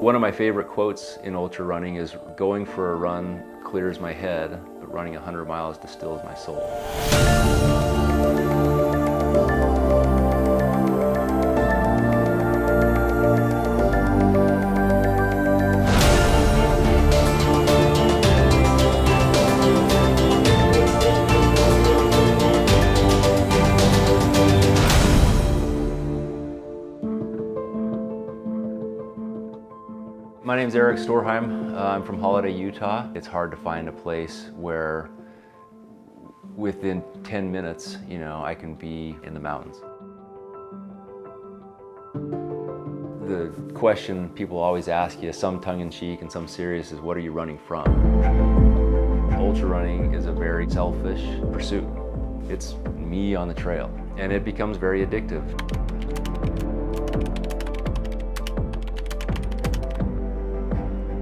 One of my favorite quotes in ultra running is, "Going for a run clears my head, but running 100 miles distills my soul." My name's Eric Storheim. I'm from Holiday, Utah. It's hard to find a place where within 10 minutes, I can be in the mountains. The question people always ask you, some tongue-in-cheek and some serious, is what are you running from? Ultra running is a very selfish pursuit. It's me on the trail, and it becomes very addictive.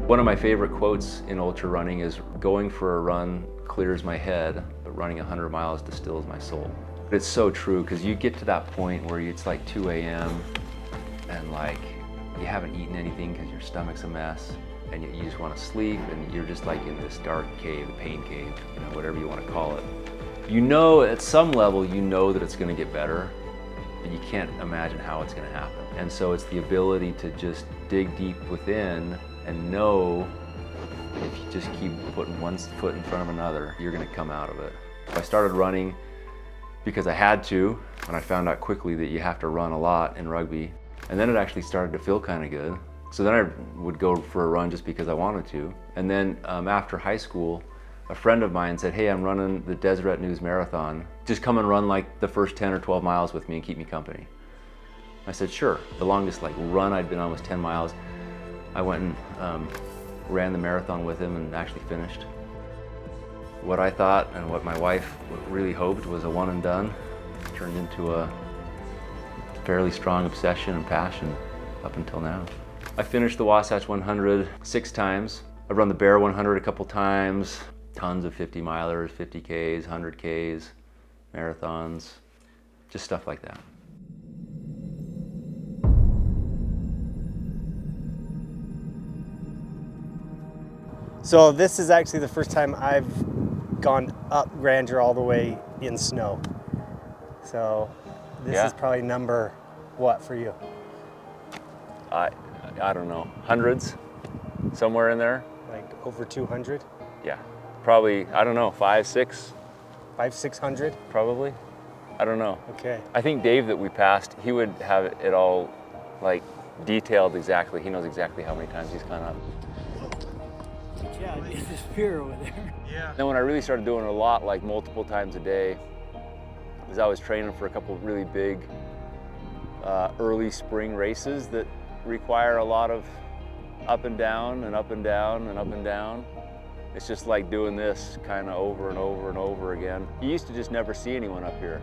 One of my favorite quotes in ultra running is, "Going for a run clears my head, but running 100 miles distills my soul." It's so true, because you get to that point where it's like 2 a.m. and you haven't eaten anything because your stomach's a mess, and you just want to sleep, and you're just in this dark cave, pain cave, whatever you want to call it. At some level, that it's going to get better, but you can't imagine how it's going to happen. And so it's the ability to just dig deep within and know if you just keep putting one foot in front of another, you're going to come out of it. I started running because I had to, and I found out quickly that you have to run a lot in rugby. And then it actually started to feel kind of good. So then I would go for a run just because I wanted to. And then after high school, a friend of mine said, "Hey, I'm running the Deseret News Marathon. Just come and run the first 10 or 12 miles with me and keep me company." I said, "Sure." The longest run I'd been on was 10 miles. I went and ran the marathon with him and actually finished. What I thought and what my wife really hoped was a one and done turned into a fairly strong obsession and passion up until now. I finished the Wasatch 100 6 times. I've run the Bear 100 a couple times, tons of 50 milers, 50 Ks, 100 Ks, marathons, just stuff like that. So this is actually the first time I've gone up Grandeur all the way in snow. So this is probably number what for you? I don't know, hundreds, somewhere in there. Like over 200? Yeah, probably, I don't know, 500, 600? Probably, I don't know. Okay. I think Dave that we passed, he would have it all detailed exactly. He knows exactly how many times he's gone up. Yeah, it's this pier over there. Yeah. Then when I really started doing it a lot, multiple times a day, was I was training for a couple of really big early spring races that require a lot of up and down and up and down and up and down. It's just like doing this kind of over and over and over again. You used to just never see anyone up here,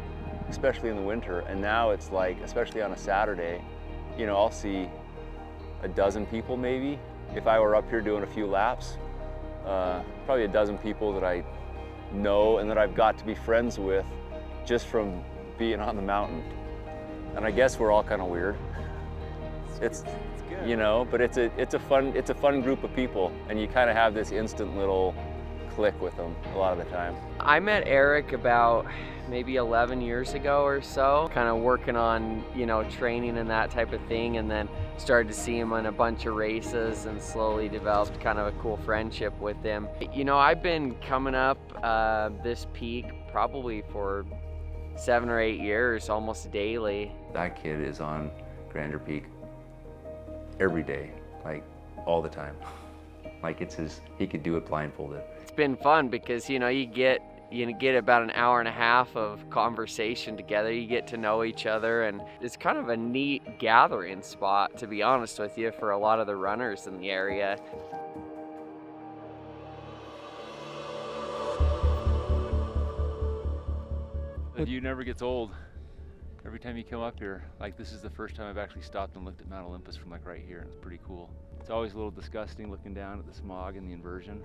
especially in the winter. And now it's especially on a Saturday, I'll see a dozen people maybe. If I were up here doing a few laps, probably a dozen people that I know and that I've got to be friends with just from being on the mountain. And I guess we're all kind of weird. It's good. But it's a fun group of people, and you kind of have this instant little click with them a lot of the time. I met Eric about maybe 11 years ago or so, kind of working on, training and that type of thing, and then started to see him on a bunch of races and slowly developed kind of a cool friendship with him. I've been coming up this peak probably for 7 or 8 years, almost daily. That kid is on Grandeur Peak every day, all the time. He could do it blindfolded. It's been fun because, you get about an hour and a half of conversation together. You get to know each other, and it's kind of a neat gathering spot, to be honest with you, for a lot of the runners in the area. The view never gets old. Every time you come up here, this is the first time I've actually stopped and looked at Mount Olympus from right here, and it's pretty cool. It's always a little disgusting looking down at the smog and the inversion,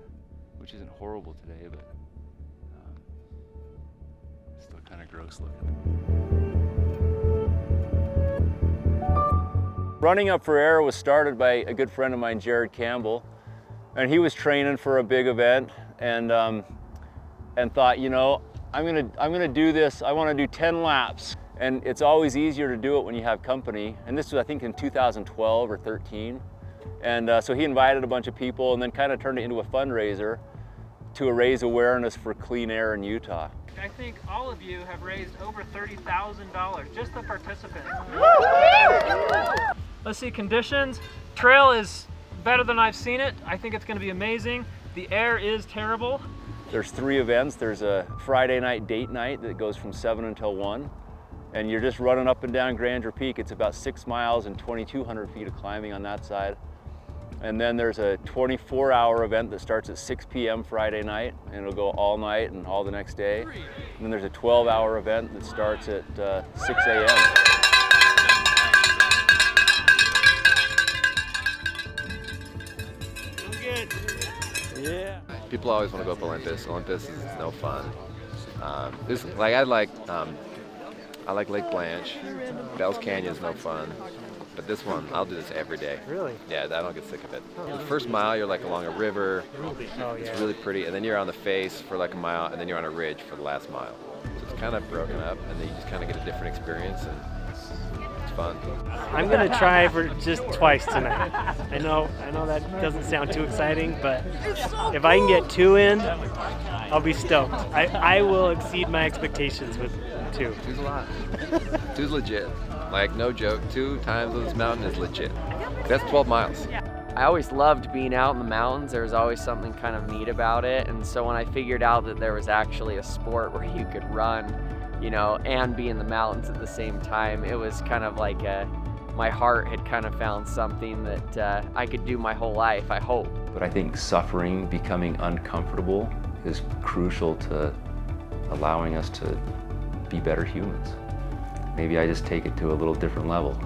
which isn't horrible today, but still kind of gross looking. Running Up for Air was started by a good friend of mine, Jared Campbell, and he was training for a big event and thought, you know, I'm gonna do this. I want to do 10 laps, and it's always easier to do it when you have company. And this was, I think, in 2012 or 13. And so he invited a bunch of people, and then kind of turned it into a fundraiser to raise awareness for clean air in Utah. I think all of you have raised over $30,000, just the participants. Let's see, conditions. Trail is better than I've seen it. I think it's going to be amazing. The air is terrible. There's 3 events. There's a Friday night date night that goes from 7 until 1. And you're just running up and down Grandeur Peak. It's about 6 miles and 2,200 feet of climbing on that side. And then there's a 24-hour event that starts at 6 p.m. Friday night, and it'll go all night and all the next day. And then there's a 12-hour event that starts at 6 a.m. Yeah. People always want to go up Olympus. Olympus is no fun. I like Lake Blanche. Bell's Canyon is no fun. But this one, I'll do this every day. Really? Yeah, I don't get sick of it. The first mile, you're like along a river. Oh, yeah. It's really pretty. And then you're on the face for like a mile, and then you're on a ridge for the last mile. So it's kind of broken up, and then you just kind of get a different experience, and it's fun. I'm gonna try for just twice tonight. I know that doesn't sound too exciting, but if I can get 2 in, I'll be stoked. I will exceed my expectations with 2. 2's a lot. 2's legit. Like, no joke, 2 times on this mountain is legit. That's 12 miles. I always loved being out in the mountains. There was always something kind of neat about it. And so when I figured out that there was actually a sport where you could run, you know, and be in the mountains at the same time, it was kind of like my heart had kind of found something that I could do my whole life, I hope. But I think suffering, becoming uncomfortable, is crucial to allowing us to be better humans. Maybe I just take it to a little different level.